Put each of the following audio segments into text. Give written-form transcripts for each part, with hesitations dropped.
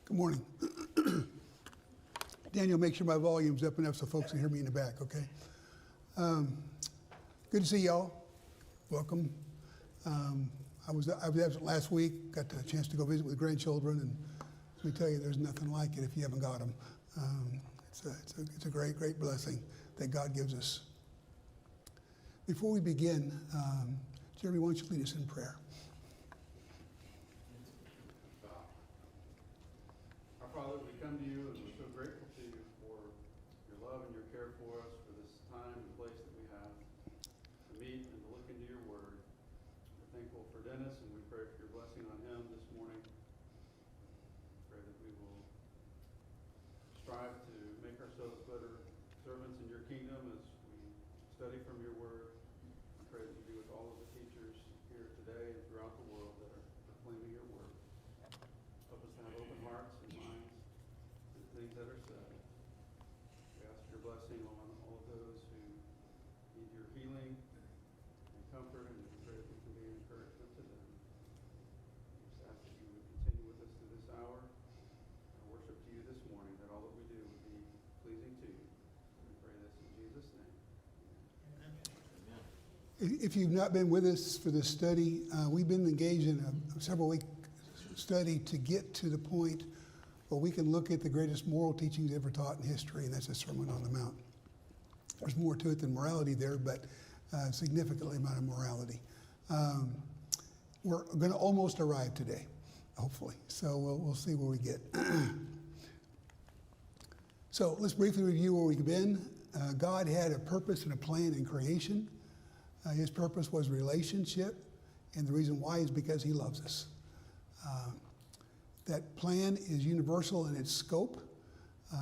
Good morning. Daniel, make sure my volume's up enough so folks can hear me in the back, okay? Good to see y'all. Welcome. I was absent last week, got the chance to go visit with grandchildren, and let me tell you, there's nothing like it if you haven't got them. It's a great, great blessing that God gives us. Before we begin, Jeremy, why don't you lead us in prayer? Our Father, we come to you and we're so grateful to you for your love and your care for us, for this time and place that we have to meet and to look into your word. We're thankful for Dennis, and we pray for your blessing on him this morning. Pray that we will strive to make ourselves better servants in your kingdom as we study from your word. I pray that you be with all of the teachers here today and throughout the world that are proclaiming your word. Help us to have open hearts and minds to the things that are said. We ask your blessing on all of those who need your healing and comfort, and we pray that we can be an encouragement to them. We just ask that you would continue with us through this hour. I worship to you this morning, that all that we do would be pleasing to you. We pray this in Jesus' name. If you've not been with us for this study, we've been engaged in a several-week study to get to the point where we can look at the greatest moral teachings ever taught in history, and that's the Sermon on the Mount. There's more to it than morality there, but significantly amount of morality. We're going to almost arrive today, hopefully, so we'll see where we get. So let's briefly review where we've been. God had a purpose and a plan in creation. His purpose was relationship, and the reason why is because he loves us. That plan is universal in its scope.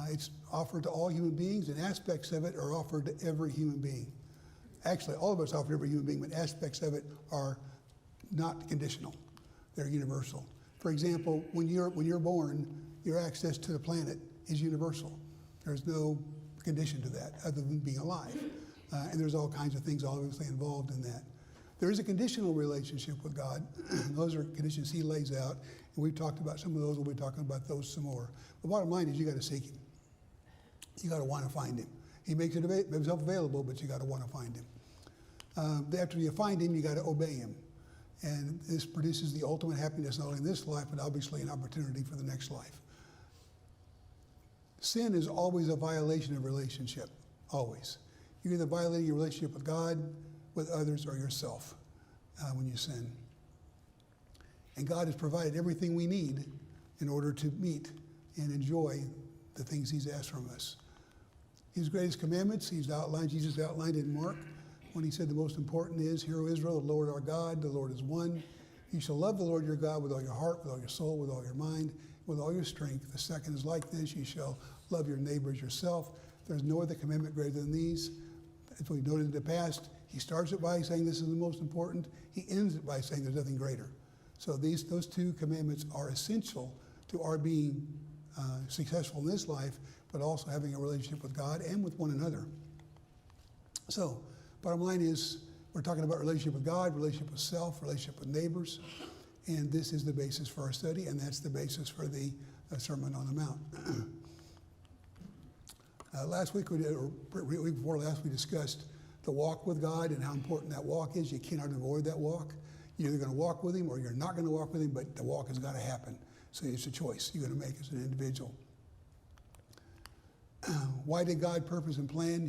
It's offered to all human beings, and aspects of it are offered to every human being. Actually, all of us offer to every human being, but aspects of it are not conditional. They're universal. For example, when you're born, your access to the planet is universal. There's no condition to that other than being alive. And there's all kinds of things obviously involved in that. There is a conditional relationship with God. Those are conditions he lays out, and we've talked about some of those. We'll be talking about those some more. The bottom line is you got to seek him. You got to want to find him. He makes himself available, but you got to want to find him. After you find him, you got to obey him. And this produces the ultimate happiness, not only in this life, but obviously an opportunity for the next life. Sin is always a violation of relationship, always. You're either violating your relationship with God, with others, or yourself when you sin. And God has provided everything we need in order to meet and enjoy the things he's asked from us. His greatest commandments, Jesus outlined in Mark, when he said the most important is, Hear, O Israel, the Lord our God, the Lord is one. You shall love the Lord your God with all your heart, with all your soul, with all your mind, with all your strength. The second is like this, you shall love your neighbor as yourself. There's no other commandment greater than these. As we've noted in the past, he starts it by saying this is the most important. He ends it by saying there's nothing greater. So those two commandments are essential to our being successful in this life, but also having a relationship with God and with one another. So, bottom line is, we're talking about relationship with God, relationship with self, relationship with neighbors, and this is the basis for our study, and that's the basis for the Sermon on the Mount. Last week, week before last, we discussed the walk with God and how important that walk is. You cannot avoid that walk. You're either going to walk with him or you're not going to walk with him, but the walk has got to happen. So it's a choice you're going to make as an individual. Why did God purpose and plan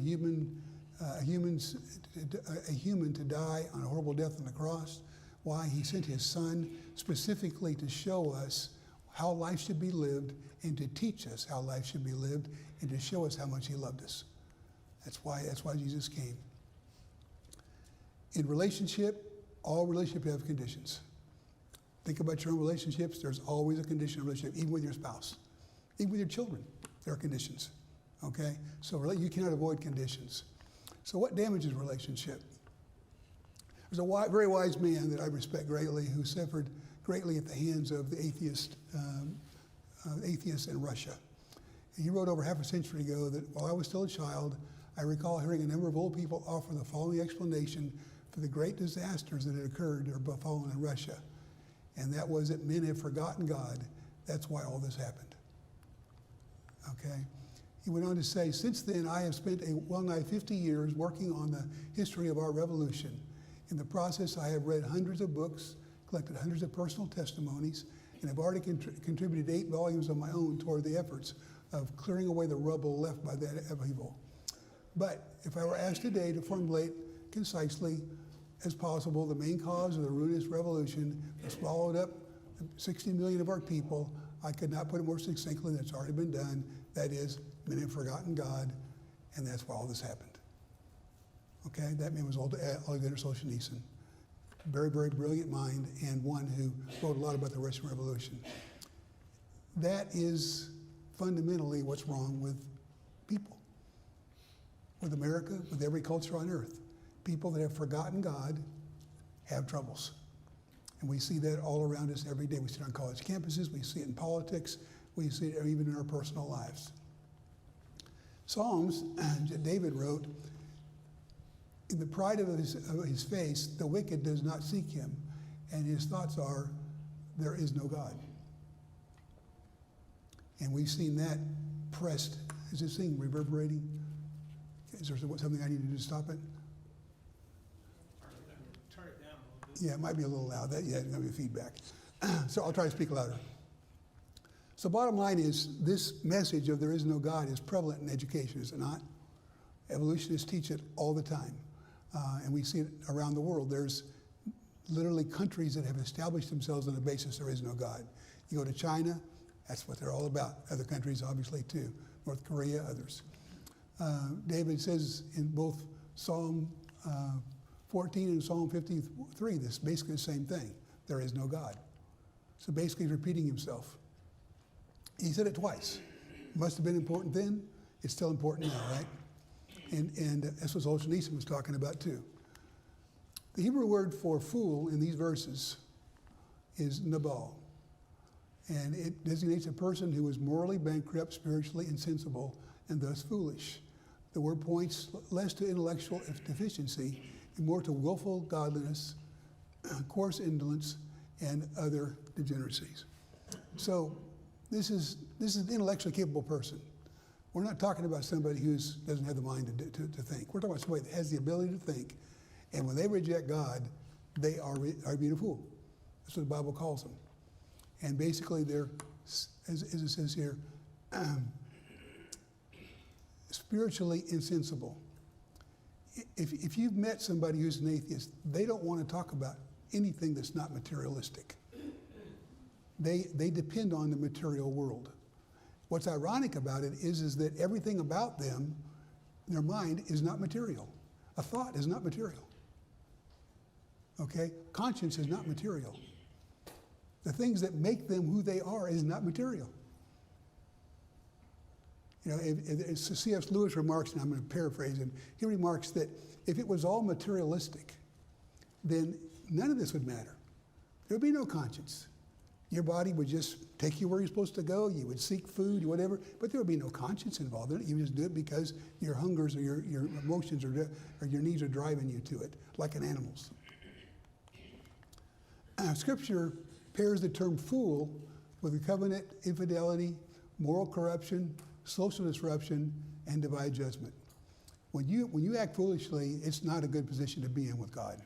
a human to die on a horrible death on the cross? Why? He sent his son specifically to show us how life should be lived and to teach us how life should be lived and to show us how much he loved us. That's why Jesus came. In relationship, all relationships have conditions. Think about your own relationships. There's always a condition in a relationship, even with your spouse. Even with your children, there are conditions. Okay? So you cannot avoid conditions. So what damages relationship? There's a very wise man that I respect greatly who suffered greatly at the hands of the atheists in Russia. And he wrote over half a century ago that while I was still a child, I recall hearing a number of old people offer the following explanation for the great disasters that had occurred or befallen in Russia. And that was that men have forgotten God. That's why all this happened. Okay? He went on to say, since then I have spent a well-nigh 50 years working on the history of our revolution. In the process, I have read hundreds of books, collected hundreds of personal testimonies, and have already contributed 8 volumes of my own toward the efforts of clearing away the rubble left by that evil. But if I were asked today to formulate concisely as possible the main cause of the ruinous revolution that swallowed up 60 million of our people, I could not put it more succinctly than it's already been done. That is, men have forgotten God, and that's why all this happened. Okay, that man was Alexander Solzhenitsyn. Very, very brilliant mind, and one who wrote a lot about the Russian Revolution. That is fundamentally what's wrong with people, with America, with every culture on earth. People that have forgotten God have troubles. And we see that all around us every day. We see it on college campuses, we see it in politics, we see it even in our personal lives. Psalms, David wrote, in the pride of his face, the wicked does not seek him, and his thoughts are, there is no God. And we've seen that pressed. Is this thing reverberating? Is there something I need to do to stop it? Turn it down a little bit. Yeah, it might be a little loud. It's going to be feedback. So I'll try to speak louder. So bottom line is, this message of there is no God is prevalent in education, is it not? Evolutionists teach it all the time. And we see it around the world. There's literally countries that have established themselves on the basis there is no God. You go to China, that's what they're all about. Other countries, obviously, too. North Korea, others. David says in both Psalm 14 and Psalm 53, this is basically the same thing. There is no God. So basically, he's repeating himself. He said it twice. Must have been important then. It's still important now, right? And that's what Solzhenitsyn was talking about too. The Hebrew word for fool in these verses is nabal. And it designates a person who is morally bankrupt, spiritually insensible, and thus foolish. The word points less to intellectual deficiency and more to willful godliness, coarse indolence, and other degeneracies. So this is an intellectually capable person. We're not talking about somebody who doesn't have the mind to think. We're talking about somebody that has the ability to think. And when they reject God, they are being a fool. That's what the Bible calls them. And basically they're, as it says here, spiritually insensible. If you've met somebody who's an atheist, they don't want to talk about anything that's not materialistic. They depend on the material world. What's ironic about it is that everything about them, their mind, is not material. A thought is not material. Okay? Conscience is not material. The things that make them who they are is not material. You know, C.S. Lewis remarks, and I'm going to paraphrase him, he remarks that if it was all materialistic, then none of this would matter. There would be no conscience. Your body would just take you where you're supposed to go. You would seek food, whatever, but there would be no conscience involved in it. You would just do it because your hungers or your emotions or your needs are driving you to it, like an animal's. Scripture pairs the term fool with a covenant infidelity, moral corruption, social disruption, and divine judgment. When you act foolishly, it's not a good position to be in with God.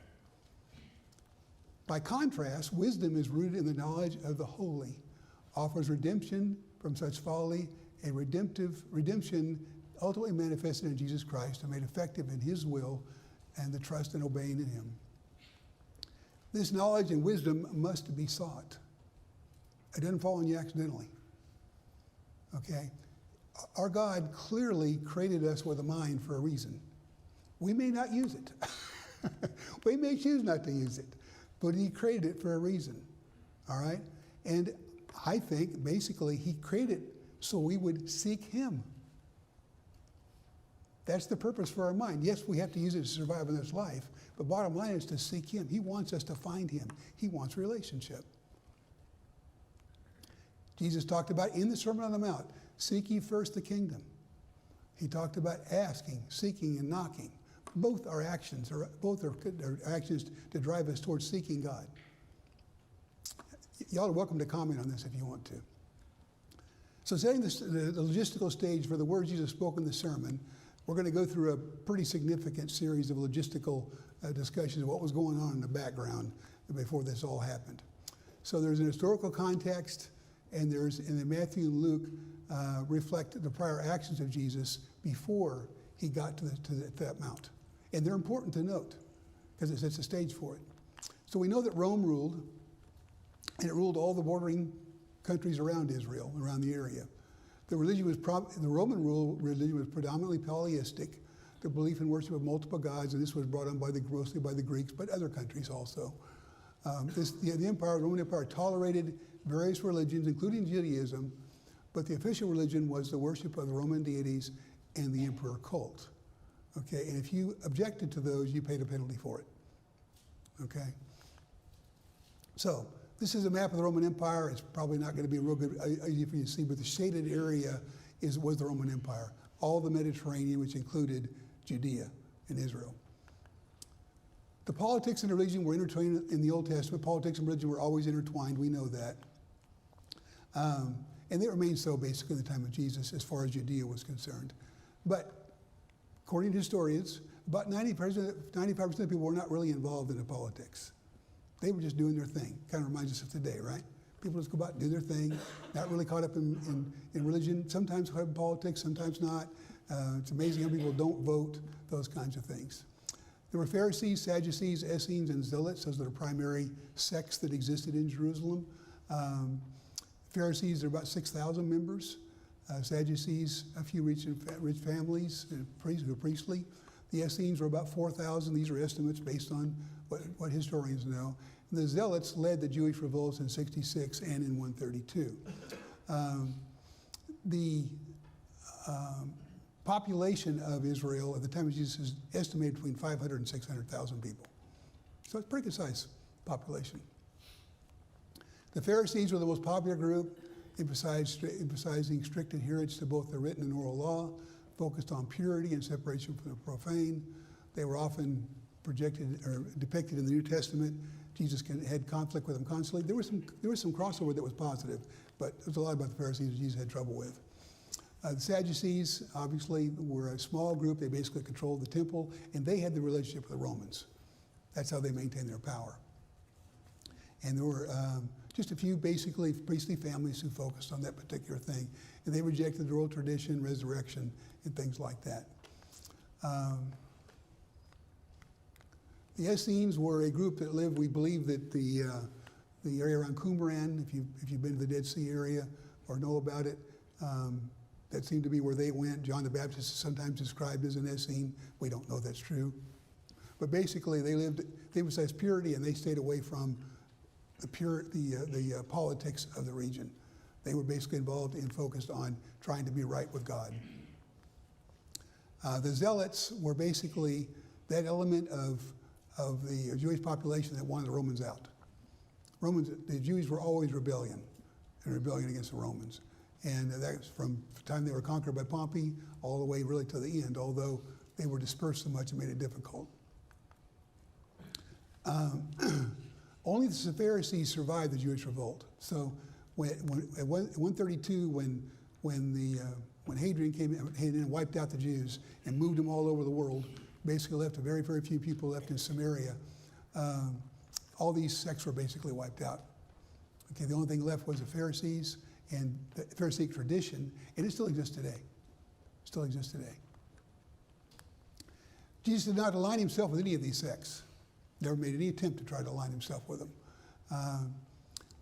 By contrast, wisdom is rooted in the knowledge of the holy, offers redemption from such folly, a redemption ultimately manifested in Jesus Christ and made effective in his will and the trust and obeying in him. This knowledge and wisdom must be sought. It doesn't fall on you accidentally. Okay? Our God clearly created us with a mind for a reason. We may not use it. We may choose not to use it. But he created it for a reason, all right? And I think, basically, he created it so we would seek him. That's the purpose for our mind. Yes, we have to use it to survive in this life, but bottom line is to seek him. He wants us to find him. He wants relationship. Jesus talked about in the Sermon on the Mount, seek ye first the kingdom. He talked about asking, seeking, and knocking. Both are actions, to drive us towards seeking God. Y'all are welcome to comment on this if you want to. So setting the logistical stage for the words Jesus spoke in the sermon, we're going to go through a pretty significant series of logistical discussions of what was going on in the background before this all happened. So there's an historical context, and then Matthew and Luke reflect the prior actions of Jesus before he got to that mount. And they're important to note because it sets the stage for it. So we know that Rome ruled, and it ruled all the bordering countries around Israel, around the area. The Roman religion was predominantly polytheistic, the belief and worship of multiple gods, and this was brought on mostly by the Greeks, but other countries also. The Roman Empire tolerated various religions, including Judaism, but the official religion was the worship of the Roman deities and the emperor cult. Okay, and if you objected to those, you paid a penalty for it. Okay? So, this is a map of the Roman Empire. It's probably not going to be real good easy for you to see, but the shaded area was the Roman Empire. All the Mediterranean, which included Judea and Israel. The politics and religion were intertwined in the Old Testament. Politics and religion were always intertwined. We know that. And they remained so basically in the time of Jesus as far as Judea was concerned. But according to historians, about 95% of the people were not really involved in the politics. They were just doing their thing. Kind of reminds us of today, right? People just go about and do their thing, not really caught up in religion, sometimes caught up in politics, sometimes not. It's amazing how people don't vote, those kinds of things. There were Pharisees, Sadducees, Essenes, and Zealots. Those are the primary sects that existed in Jerusalem. Pharisees, there are about 6,000 members. Sadducees, a few rich families, priestly. The Essenes were about 4,000. These are estimates based on what historians know. And the Zealots led the Jewish revolts in 66 and in 132. The population of Israel at the time of Jesus is estimated between 500 and 600,000 people. So it's a pretty good size population. The Pharisees were the most popular group, emphasizing strict adherence to both the written and oral law, focused on purity and separation from the profane. They were often projected or depicted in the New Testament. Jesus had conflict with them constantly. There was some crossover that was positive, but there's a lot about the Pharisees that Jesus had trouble with. The Sadducees, obviously, were a small group. They basically controlled the temple, and they had the relationship with the Romans. That's how they maintained their power. And there were just a few basically priestly families who focused on that particular thing. And they rejected the oral tradition, resurrection, and things like that. The Essenes were a group that lived, we believe that the area around Qumran, if you've been to the Dead Sea area or know about it, that seemed to be where they went. John the Baptist is sometimes described as an Essene. We don't know that's true. But basically they emphasized purity, and they stayed away from the politics of the region. They were basically involved and focused on trying to be right with God. The Zealots were basically that element of the Jewish population that wanted the Romans out. The Jews were always rebellion against the Romans. And that was from the time they were conquered by Pompey all the way really to the end, although they were dispersed so much it made it difficult. Only the Pharisees survived the Jewish revolt. So at 132, when Hadrian came in and wiped out the Jews and moved them all over the world, basically left a very, very few people left in Samaria. All these sects were basically wiped out. Okay, the only thing left was the Pharisees and the Pharisaic tradition, and it still exists today. Still exists today. Jesus did not align himself with any of these sects. Never made any attempt to try to align himself with them.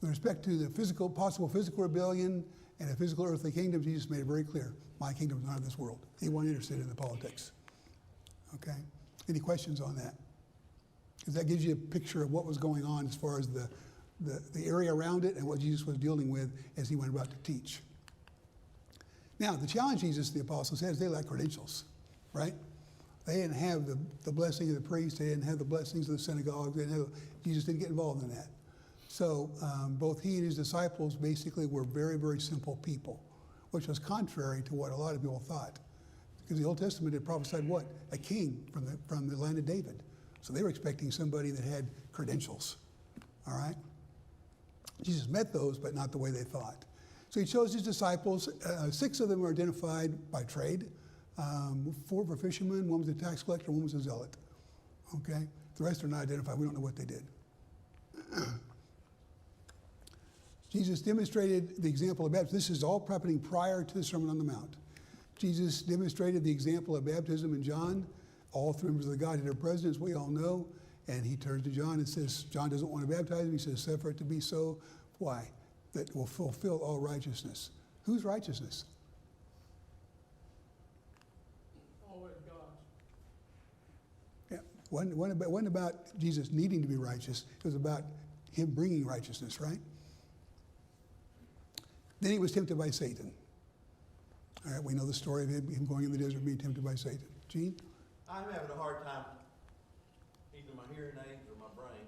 With respect to the possible physical rebellion and a physical earthly kingdom, Jesus made it very clear, my kingdom is not of this world. He wasn't interested in the politics. Okay? Any questions on that? Because that gives you a picture of what was going on as far as the area around it and what Jesus was dealing with as he went about to teach. Now, the challenge Jesus, the apostles, had is they lacked credentials, right? They didn't have the blessing of the priest. They didn't have the blessings of the synagogue. Jesus didn't get involved in that. So both he and his disciples basically were very, very simple people, which was contrary to what a lot of people thought. Because the Old Testament had prophesied what? A king from the land of David. So they were expecting somebody that had credentials, all right? Jesus met those, but not the way they thought. So he chose his disciples. 6 of them were identified by trade. 4 were fishermen, 1 was a tax collector, 1 was a zealot. Okay? The rest are not identified. We don't know what they did. Jesus demonstrated the example of baptism. This is all happening prior to the Sermon on the Mount. Jesus demonstrated the example of baptism in John. All 3 members of the Godhead are present, as we all know. And he turns to John and says, John doesn't want to baptize him. He says, suffer it to be so. Why? That will fulfill all righteousness. Whose righteousness? Always God's. Yeah. Wasn't about Jesus needing to be righteous. It was about him bringing righteousness, right? Then he was tempted by Satan. All right, we know the story of him going in the desert being tempted by Satan. Gene? I'm having a hard time, either my hearing aids or my brain.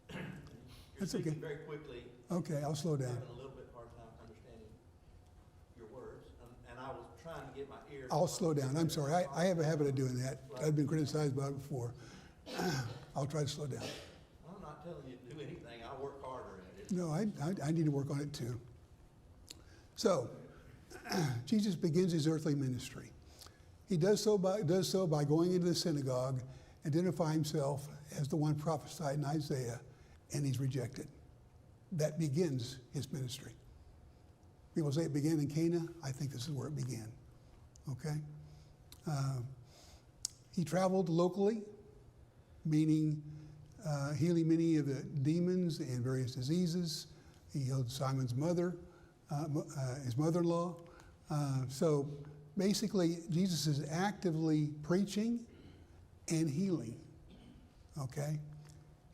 You're That's speaking okay. very quickly. Okay, I'll slow I'm down. having a little bit hard time understanding your words, and I was trying to get my ears. I'll slow down. I'm sorry. I have a habit of doing that. I've been criticized about it before. I'll try to slow down. I'm not telling you to do anything. I work harder at it. No, I need to work on it too. So, Jesus begins his earthly ministry. He does so by going into the synagogue, identifying himself as the one prophesied in Isaiah, and he's rejected. That begins his ministry. People say it began in Cana. I think this is where it began. Okay? He traveled locally, meaning healing many of the demons and various diseases. He healed Simon's mother, his mother-in-law. So basically, Jesus is actively preaching and healing. Okay?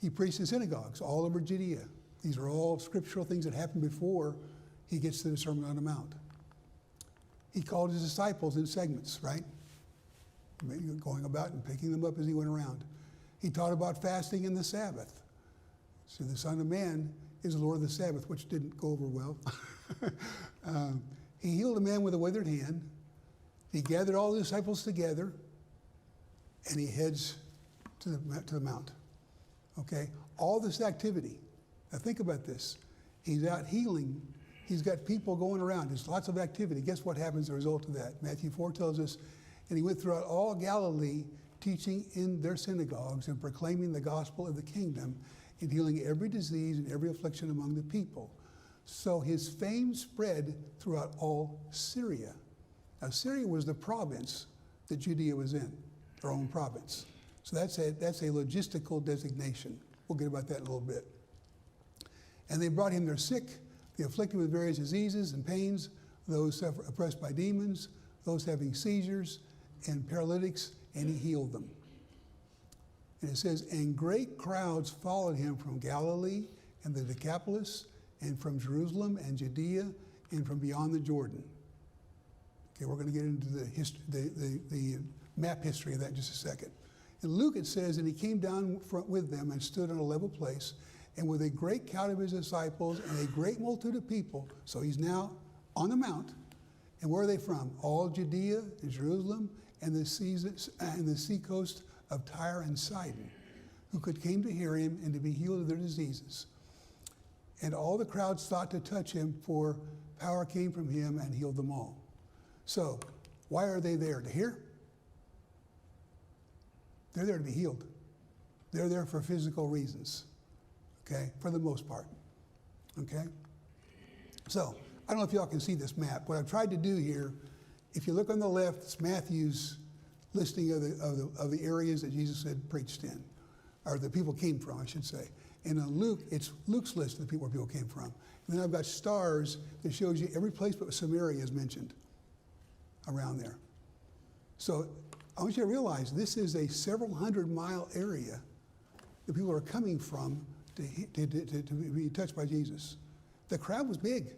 He preached in synagogues all over Judea. These are all scriptural things that happened before he gets to the Sermon on the Mount. He called his disciples in segments, right? Going about and picking them up as he went around. He taught about fasting and the Sabbath. So the Son of Man is the Lord of the Sabbath, which didn't go over well. He healed a man with a withered hand. He gathered all the disciples together, and he heads to the mount. Okay? All this activity. Now think about this. He's out healing. He's got people going around. There's lots of activity. Guess what happens as a result of that? Matthew 4 tells us, and he went throughout all Galilee, teaching in their synagogues and proclaiming the gospel of the kingdom and healing every disease and every affliction among the people. So his fame spread throughout all Syria. Now, Syria was the province that Judea was in, their own province. So that's a logistical designation. We'll get about that in a little bit. And they brought him their sick, the afflicted with various diseases and pains, those oppressed by demons, those having seizures, and paralytics, and he healed them. And it says, and great crowds followed him from Galilee and the Decapolis, and from Jerusalem and Judea, and from beyond the Jordan. Okay, we're going to get into the map history of that in just a second. In Luke it says, and he came down with them and stood on a level place, and with a great crowd of his disciples and a great multitude of people. So he's now on the mount. And where are they from? All Judea and Jerusalem and the seacoast of Tyre and Sidon, who came to hear him and to be healed of their diseases. And all the crowds sought to touch him, for power came from him and healed them all. So, why are they there? To hear? They're there to be healed. They're there for physical reasons, okay, for the most part, okay? So, I don't know if y'all can see this map. What I've tried to do here, if you look on the left, it's Matthew's listing of the areas that Jesus had preached in, or the people came from, I should say. And on Luke, it's Luke's list of the people where people came from. And then I've got stars that shows you every place but Samaria is mentioned around there. So I want you to realize this is a several 100-mile area that people are coming from to be touched by Jesus. The crowd was big,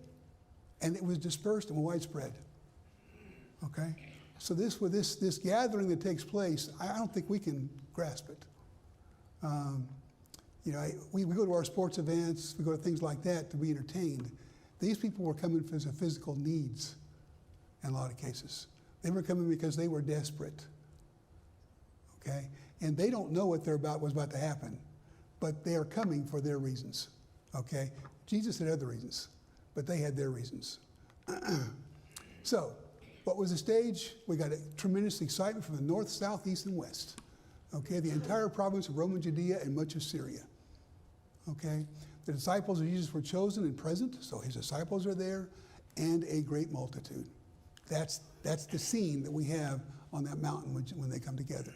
and it was dispersed and widespread. Okay? So this gathering that takes place, I don't think we can grasp it. We go to our sports events, we go to things like that to be entertained. These people were coming for their physical needs in a lot of cases. They were coming because they were desperate. Okay? And they don't know what was about to happen, but they are coming for their reasons. Okay? Jesus had other reasons, but they had their reasons. So, what was the stage? We got a tremendous excitement from the north, south, east, and west. Okay, the entire province of Roman Judea and much of Syria. Okay, the disciples of Jesus were chosen and present, so his disciples are there, and a great multitude. That's the scene that we have on that mountain when they come together.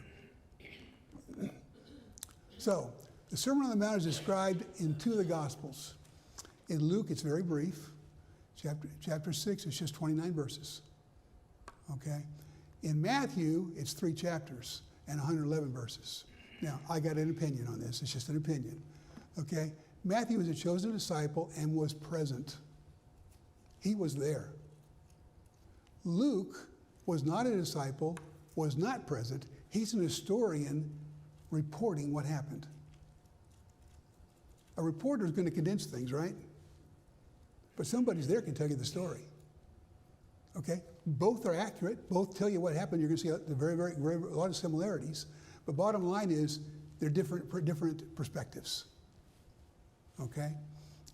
So, the Sermon on the Mount is described in 2 of the Gospels. In Luke, it's very brief. Chapter 6, it's just 29 verses. Okay? In Matthew, it's 3 chapters and 111 verses. Now, I got an opinion on this. It's just an opinion. Okay? Matthew was a chosen disciple and was present. He was there. Luke was not a disciple, was not present. He's an historian reporting what happened. A reporter is going to condense things, right? But somebody's there can tell you the story. Okay? Both are accurate. Both tell you what happened. You're going to see a lot of similarities. But bottom line is they're different perspectives. Okay?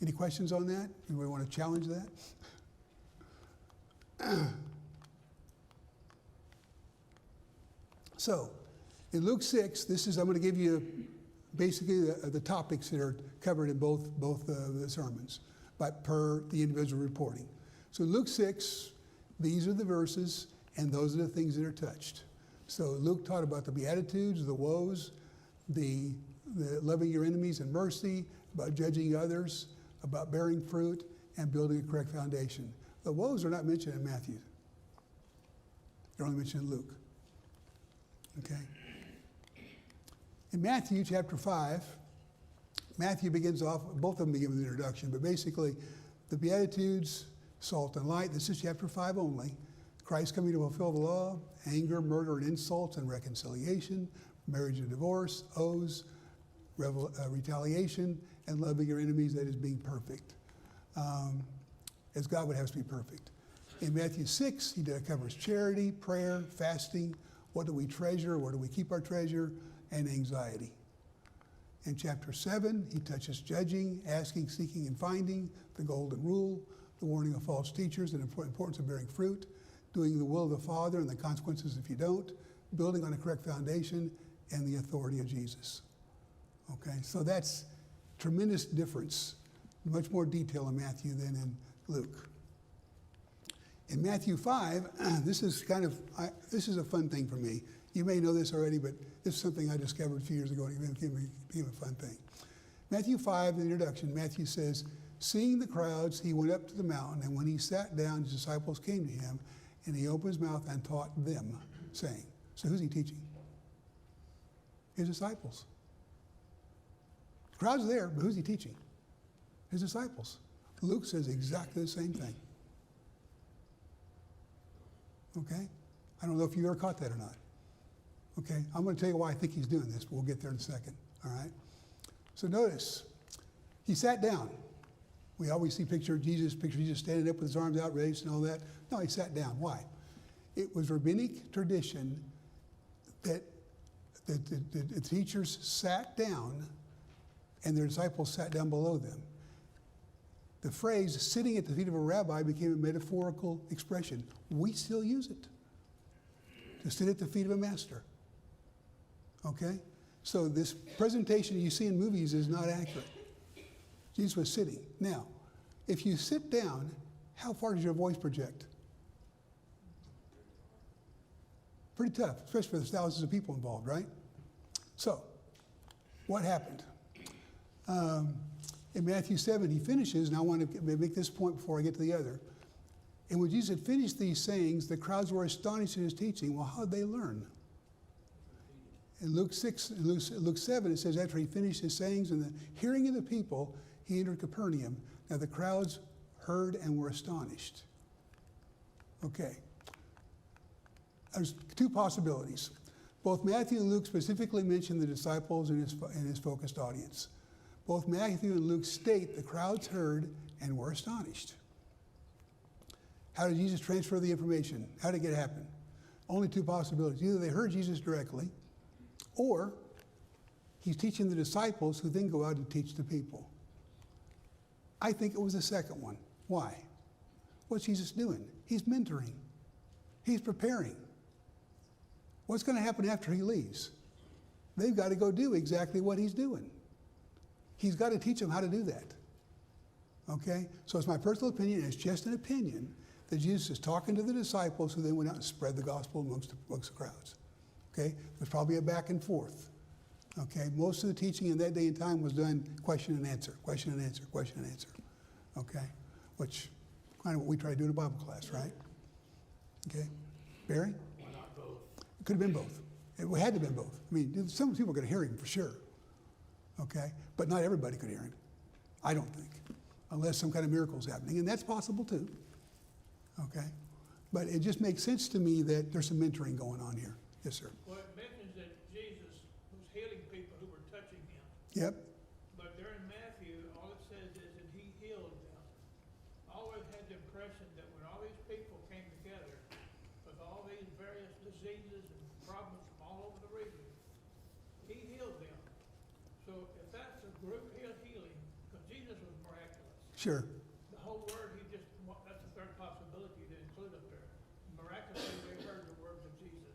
Any questions on that? Anybody want to challenge that? So, in Luke 6, I'm going to give you basically the topics that are covered in both the sermons, but per the individual reporting. So Luke 6, these are the verses, and those are the things that are touched. So Luke taught about the Beatitudes, the woes, the loving your enemies and mercy, about judging others, about bearing fruit, and building a correct foundation. The woes are not mentioned in Matthew. They're only mentioned in Luke. Okay? In Matthew chapter 5, Matthew begins off, both of them begin with an introduction, but basically the Beatitudes, salt and light, this is chapter 5 only. Christ coming to fulfill the law, anger, murder, and insults, and reconciliation, marriage and divorce, oaths, retaliation, and loving your enemies, that is being perfect, as God would have us be perfect. In Matthew 6, he covers charity, prayer, fasting, what do we treasure, where do we keep our treasure, and anxiety. In chapter 7, he touches judging, asking, seeking, and finding, the golden rule, the warning of false teachers, and the importance of bearing fruit, doing the will of the Father and the consequences if you don't, building on a correct foundation, and the authority of Jesus. Okay, so that's tremendous difference, much more detail in Matthew than in Luke. In Matthew 5, this is a fun thing for me. You may know this already, but this is something I discovered a few years ago, and it became a fun thing. Matthew 5, in the introduction, Matthew says, seeing the crowds, he went up to the mountain, and when he sat down, his disciples came to him, and he opened his mouth and taught them, saying, so who's he teaching? His disciples. The crowd's there, but who's he teaching? His disciples. Luke says exactly the same thing. Okay? I don't know if you ever caught that or not. Okay? I'm going to tell you why I think he's doing this, but we'll get there in a second. All right? So notice, he sat down. We always see picture Jesus standing up with his arms outraised and all that. No, he sat down. Why? It was rabbinic tradition that the teachers sat down and their disciples sat down below them. The phrase sitting at the feet of a rabbi became a metaphorical expression. We still use it to sit at the feet of a master. Okay? So this presentation you see in movies is not accurate. Jesus was sitting. Now, if you sit down, how far does your voice project? Pretty tough, especially for the thousands of people involved, right? So, what happened? In Matthew 7, he finishes, and I want to make this point before I get to the other. And when Jesus had finished these sayings, the crowds were astonished at his teaching. Well, how did they learn? In Luke 7, it says, after he finished his sayings and the hearing of the people, he entered Capernaum. Now the crowds heard and were astonished. Okay. There's two possibilities. Both Matthew and Luke specifically mention the disciples and his focused audience. Both Matthew and Luke state the crowds heard and were astonished. How did Jesus transfer the information? How did it happen? Only two possibilities. Either they heard Jesus directly, or he's teaching the disciples who then go out and teach the people. I think it was the second one. Why? What's Jesus doing? He's mentoring. He's preparing. What's going to happen after he leaves? They've got to go do exactly what he's doing. He's got to teach them how to do that. Okay? So it's my personal opinion, and it's just an opinion, that Jesus is talking to the disciples who then went out and spread the gospel amongst the crowds. Okay? There's probably a back and forth. Okay? Most of the teaching in that day and time was done question and answer, question and answer, question and answer. Okay? Which kind of what we try to do in a Bible class, right? Okay? Barry? Why not both? It could have been both. It had to have been both. I mean, some people could hear him for sure. Okay? But not everybody could hear him. I don't think. Unless some kind of miracle is happening. And that's possible too. Okay? But it just makes sense to me that there's some mentoring going on here. Yes, sir. Well, it mentions that Jesus was healing people who were touching him. Yep. But there in Matthew, all it says is that he healed them. I always had the impression that when all these people came together with all these various diseases and problems from all over the region, he healed them. So if that's a group healing, because Jesus was miraculous. Sure. The whole word, that's a third possibility to include up there. Miraculously, they heard the words of Jesus.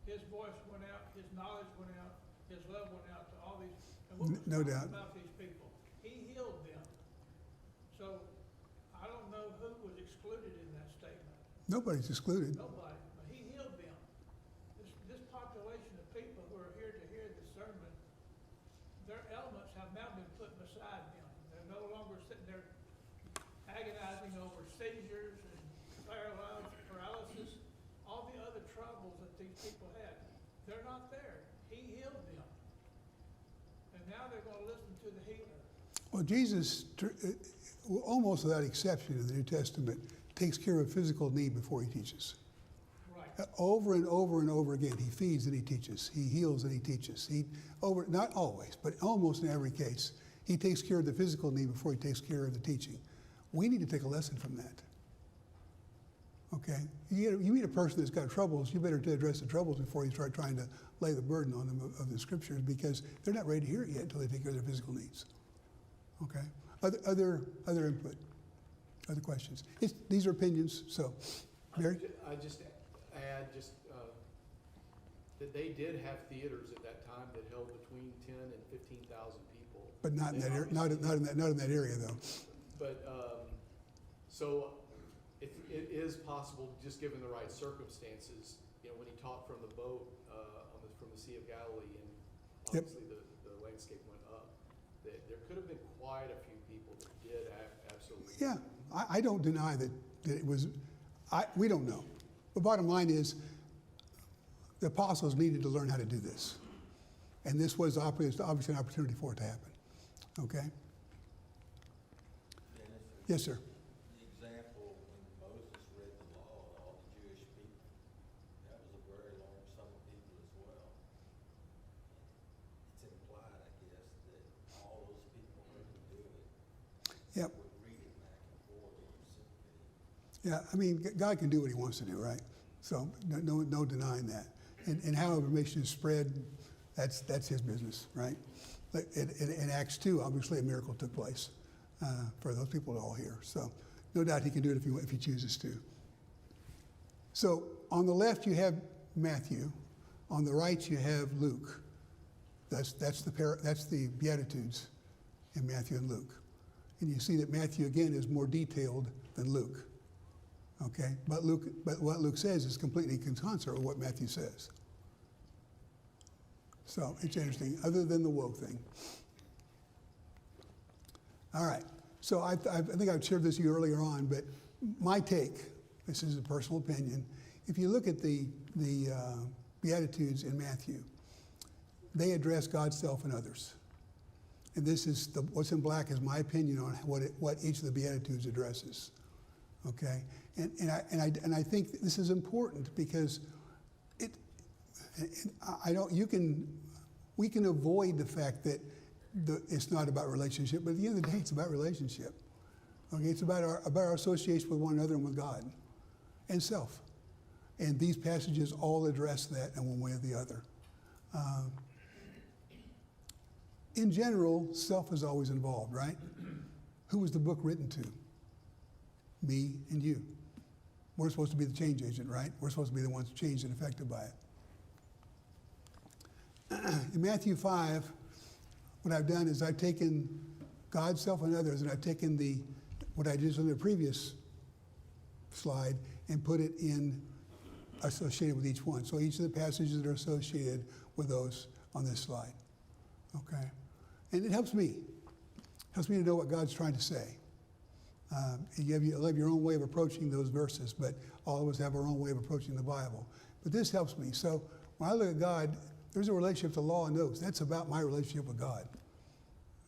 His voice went out, his knowledge went out, his love went out to all these. And what was No talked doubt. about these people? He healed them. So I don't know who was excluded in that statement. Nobody's excluded. Nobody, but he healed them. This population of people who are here to hear the sermon, their elements have now been put beside them. They're no longer sitting there agonizing over seizures and paralysis, all the other troubles that these people had. They're not there. He healed them. And now they're going to listen to the healer. Well, Jesus, almost without exception in the New Testament, takes care of physical need before he teaches. Right. Over and over and over again, he feeds and he teaches. He heals and he teaches. Not always, but almost in every case, he takes care of the physical need before he takes care of the teaching. We need to take a lesson from that. Okay? You meet a person that's got troubles, you better address the troubles before you start trying to lay the burden on them of the scriptures, because they're not ready to hear it yet until they take care of their physical needs. Okay? Other input, other questions. These are opinions, so. Barry? I just add that they did have theaters at that time that held between 10 and 15,000 people. But not in They that area, not in that area though. But so it is possible, just given the right circumstances. You know, when he taught from the boat from the Sea of Galilee, and Yep. obviously the landscape went up, that there could have been quite a few people that did absolutely. Yeah, I don't deny that it was, we don't know. The bottom line is the apostles needed to learn how to do this. And this was obviously an opportunity for it to happen. Okay? Yes, sir. The example when Moses read the law to all the Jewish people, that was a very long sum of people as well. It's implied, I guess, that all those people heard him do it. Yep. Would read it back and forth or reciprocate. Yeah, I mean, God can do what he wants to do, right? So no denying that. And how information is spread, that's his business, right? But in Acts 2, obviously a miracle took place for those people to all hear. So no doubt he can do it if he chooses to. So on the left you have Matthew. On the right you have Luke. That's the Beatitudes in Matthew and Luke. And you see that Matthew again is more detailed than Luke. Okay, but what Luke says is completely in concert with what Matthew says. So it's interesting, other than the woke thing. All right, so I think I've shared this with you earlier on, but my take, this is a personal opinion, if you look at the Beatitudes in Matthew, they address God's self and others. And this is what's in black is my opinion on what each of the Beatitudes addresses. Okay, and I think this is important because we can avoid the fact that it's not about relationship, but at the end of the day, it's about relationship. Okay, it's about our association with one another and with God and self. And these passages all address that in one way or the other. In general, self is always involved, right? Who was the book written to? me and you. We're supposed to be the change agent, right? We're supposed to be the ones changed and affected by it. In Matthew 5, what I've done is I've taken God, self, and others, and I've taken what I did on the previous slide and put it in associated with each one. So each of the passages that are associated with those on this slide. Okay? And it helps me. Helps me to know what God's trying to say. You have your own way of approaching those verses, but all of us have our own way of approaching the Bible. But this helps me. So when I look at God, there's a relationship to law and oaths. That's about my relationship with God.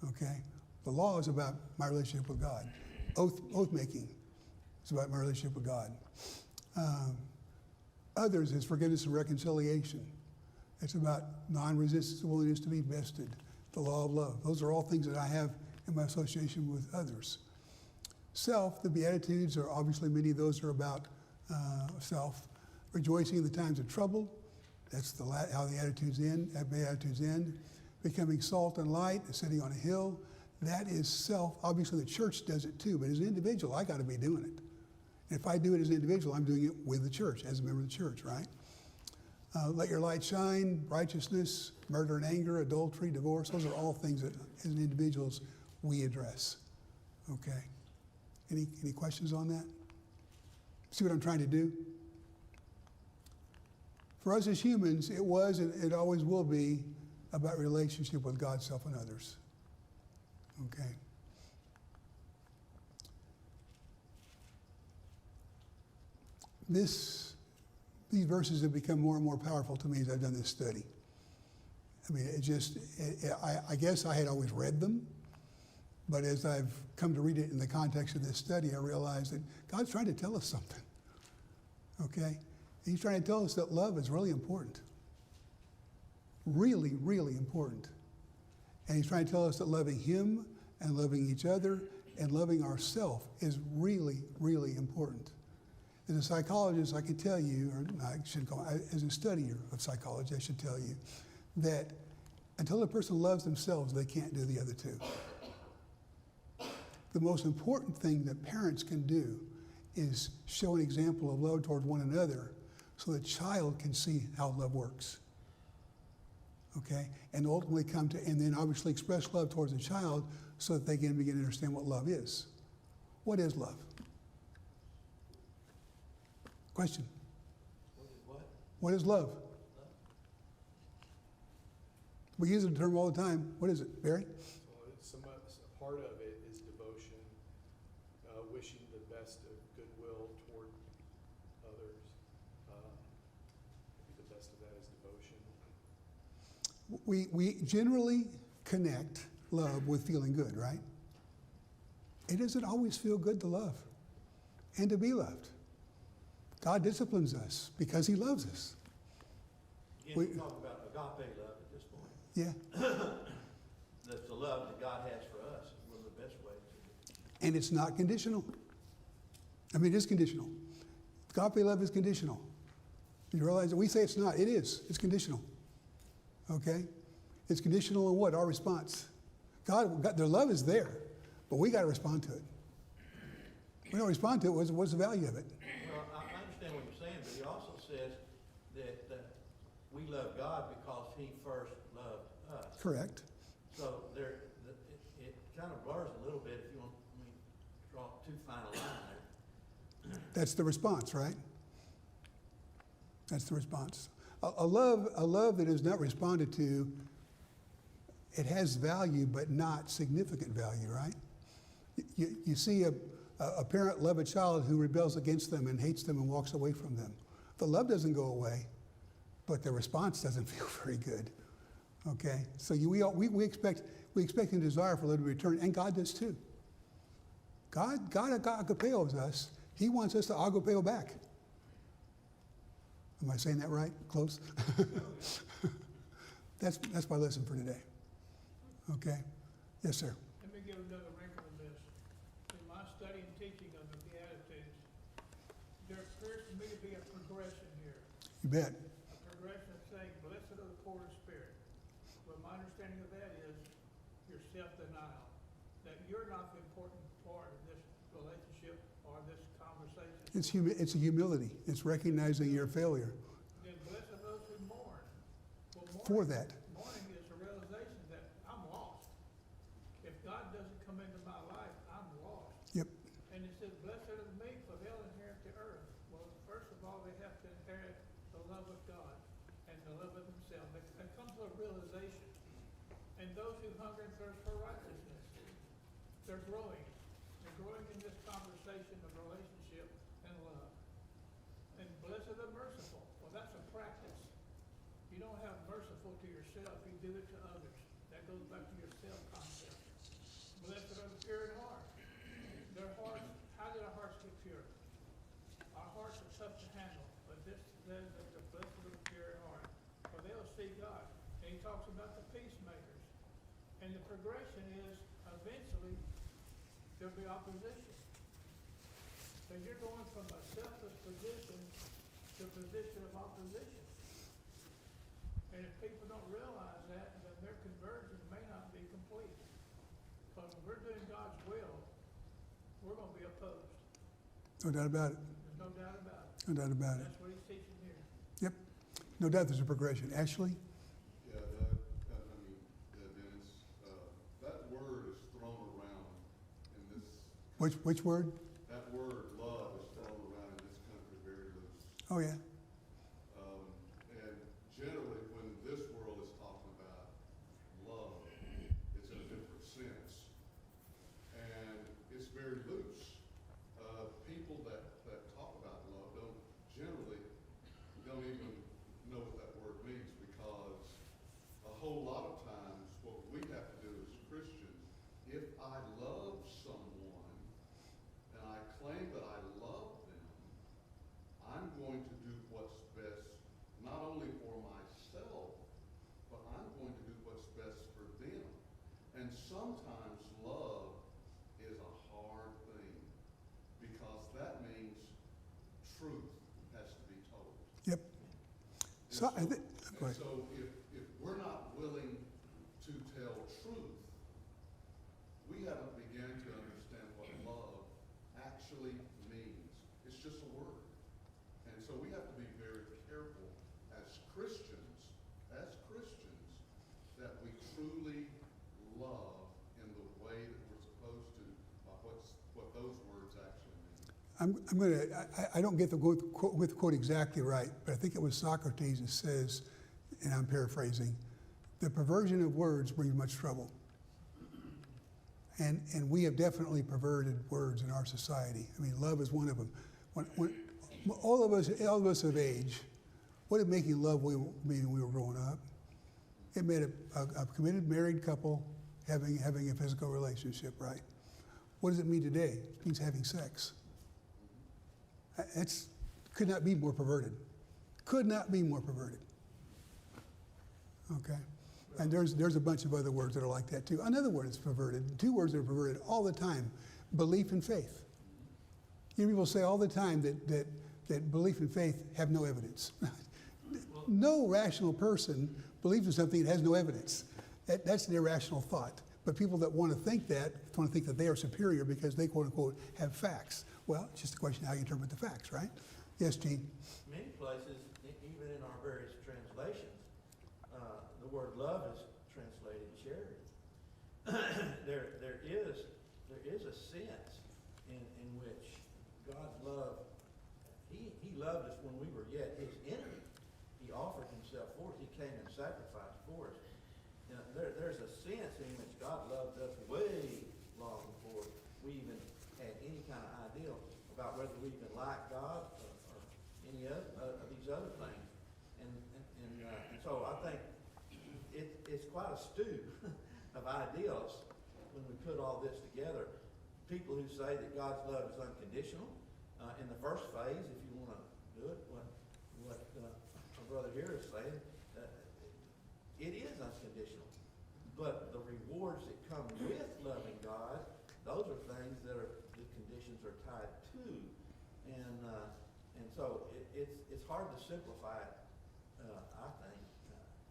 Okay? The law is about my relationship with God. Oath making is about my relationship with God. Others is forgiveness and reconciliation. It's about non-resistance, willingness to be bested, the law of love. Those are all things that I have in my association with others. Self, the Beatitudes are obviously, many of those are about self. Rejoicing in the times of trouble, that's how the Beatitudes end. Becoming salt and light, sitting on a hill, that is self. Obviously the church does it too, but as an individual, I got to be doing it. And if I do it as an individual, I'm doing it with the church, as a member of the church, right? Let your light shine, righteousness, murder and anger, adultery, divorce. Those are all things that, as individuals, we address. Okay? Any questions on that? See what I'm trying to do? For us as humans, it was and it always will be about relationship with God, self, and others. Okay? These verses have become more and more powerful to me as I've done this study. I mean, I guess I had always read them, but as I've come to read it in the context of this study, I realized that God's trying to tell us something, okay? He's trying to tell us that love is really important. Really, really important. And he's trying to tell us that loving him and loving each other and loving ourselves is really, really important. As a psychologist, I can tell you, or I should call it, as a studier of psychology, I should tell you that until a person loves themselves, they can't do the other two. The most important thing that parents can do is show an example of love toward one another so the child can see how love works. Okay? And ultimately and then obviously express love towards the child so that they can begin to understand what love is. What is love? Question. What? What is love? We use the term all the time. What is it, Barry? So a part of it is devotion, wishing the best of goodwill toward others. The best of that is devotion. We generally connect love with feeling good, right? It doesn't always feel good to love and to be loved. God disciplines us because he loves us. Again, we're talking about agape love at this point. Yeah. That's the love that God has for us. Is one of the best ways to And it's not conditional. I mean, it is conditional. Agape love is conditional. You realize that we say it's not. It is. It's conditional. Okay? It's conditional on what? Our response. God, their love is there, but we got to respond to it. We don't respond to it. What's the value of it? Well, I understand what you're saying, but he also says that we love God because he first loved us. Correct. So it kind of blurs a little bit if you want me to draw too fine a line there. That's the response, right? That's the response. A love that is not responded to, it has value, but not significant value, right? You see a parent love a child who rebels against them and hates them and walks away from them. The love doesn't go away, but the response doesn't feel very good. Okay, so we expect and desire for love to return, and God does too. God agapeos us. He wants us to agapeo back. Am I saying that right? Close. That's my lesson for today. Okay. Yes, sir. Let me give another wrinkle in this. In my study and teaching of the Beatitudes, there appears to me to be a progression here. You bet. A progression of saying, blessed are the poor in spirit. Well, my understanding of that is your self-denial, that you're not the important part of this relationship or this It's a humility. It's recognizing your failure. Then blessed are those who mourn. Well, For that. Mourning is a realization that I'm lost. If God doesn't come into my life, I'm lost. Yep. And it says, blessed are the meek, for they'll inherit the earth. Well, first of all, they have to inherit the love of God and the love of themselves. There comes a realization. And those who hunger and thirst for righteousness, they're growing. They're growing in this conversation of relationship and love. And blessed are the merciful. Well, that's a practice. You don't have merciful to yourself, you do it to others. That goes back to your self-concept. Blessed are the pure in heart. Their hearts, how did our hearts get pure? Our hearts are tough to handle, but this says that the blessed are the pure in heart, for they'll see God. And he talks about the peacemakers. And the progression is, eventually, there'll be opposition. So you're going from a selfless position to a position of opposition. And if people don't realize that, then their conversion may not be complete. Because when we're doing God's will, we're going to be opposed. No doubt about it. There's no doubt about it. No doubt about it. That's what he's teaching here. Yep. No doubt there's a progression. Ashley? Yeah, Dennis, that word is thrown around in this. Which word? That word, love, is thrown around in this country very loose. Oh, yeah. And generally, when this world is talking about love, it's in a different sense. And it's very loose. People that talk about love don't even know what that word means, because a whole lot of times what we have to do as Christians, if I love someone and I claim that I love them, I'm going to do what's best, not only for myself, but I'm going to do what's best for them. And sometimes love is a hard thing, because that means truth has to be told. Yep. So, I think, go And ahead. so if we're not willing to tell truth, we haven't begun to understand what love actually means. It's just a word. And so we have to be very careful as Christians, that we truly love in the way that we're supposed to, by what those words actually mean. I don't get the quote exactly right, but I think it was Socrates that says, and I'm paraphrasing, the perversion of words brings much trouble. And we have definitely perverted words in our society. I mean, love is one of them. When all of us of age, what did making love mean when we were growing up? It meant a committed married couple having a physical relationship, right? What does it mean today? It means having sex. It's could not be more perverted. Could not be more perverted. Okay? And there's a bunch of other words that are like that too. Another word that's perverted, two words that are perverted all the time, belief and faith. You know, people say all the time that belief and faith have no evidence. No rational person believes in something that has no evidence. That's an irrational thought. But people that want to think that they are superior because they, quote unquote, have facts. Well, it's just a question of how you interpret the facts, right? Yes, Gene? Many places, even in our various translations, the word love is translated charity. There is a sense in which God's love, He loved us when we were yet His enemy. He offered Himself for us. He came and sacrificed for us. Now, there's a sense in which God loved us way long before we even had any kind of idea about whether we even liked God or any of these other things. And so I think it's quite a stew of ideals when we put all this together. People who say that God's love is unconditional, in the first phase, if you want to do it, what our brother here is saying, it is unconditional. But the rewards that come with loving God, those are things that the conditions are tied to. And so it's hard to simplify it, I think.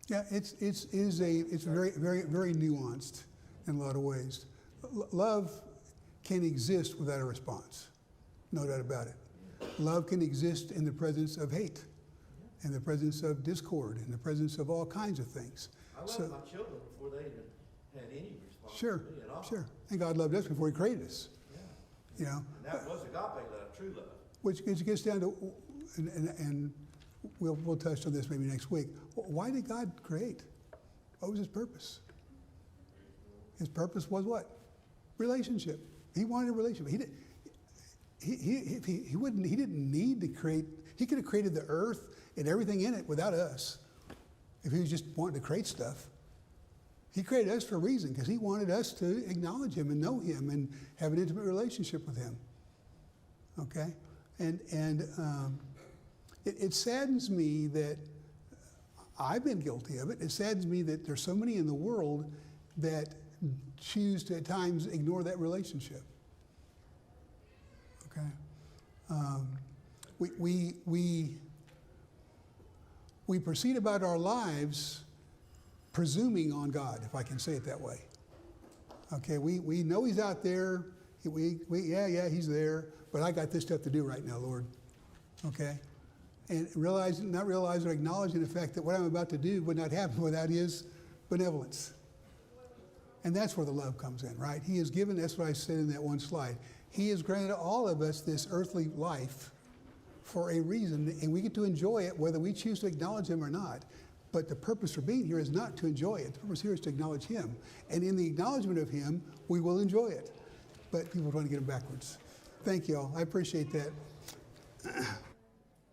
Yeah, it's very, very, very nuanced in a lot of ways. Love can exist without a response. No doubt about it. Love can exist in the presence of hate, in the presence of discord, in the presence of all kinds of things. I love So- my children before they even had any Sure, responsibility at all. sure. And God loved us before he created us, Yeah. you know. And that was agape love, true love. Which gets down to, and we'll touch on this maybe next week. Why did God create? What was his purpose? His purpose was what? Relationship. He wanted a relationship. He didn't need to create. He could have created the earth and everything in it without us, if he was just wanting to create stuff. He created us for a reason, because he wanted us to acknowledge him and know him and have an intimate relationship with him. Okay? And it saddens me that I've been guilty of it. It saddens me that there's so many in the world that choose to at times ignore that relationship. Okay? We proceed about our lives presuming on God, if I can say it that way. Okay, we know he's out there. Yeah, he's there, but I got this stuff to do right now, Lord. Okay? And not realizing or acknowledging the fact that what I'm about to do would not happen without his benevolence. And that's where the love comes in, right? He has given, that's what I said in that one slide. He has granted all of us this earthly life for a reason, and we get to enjoy it whether we choose to acknowledge him or not. But the purpose for being here is not to enjoy it. The purpose here is to acknowledge him. And in the acknowledgement of him, we will enjoy it. But people are trying to get him backwards. Thank you all. I appreciate that.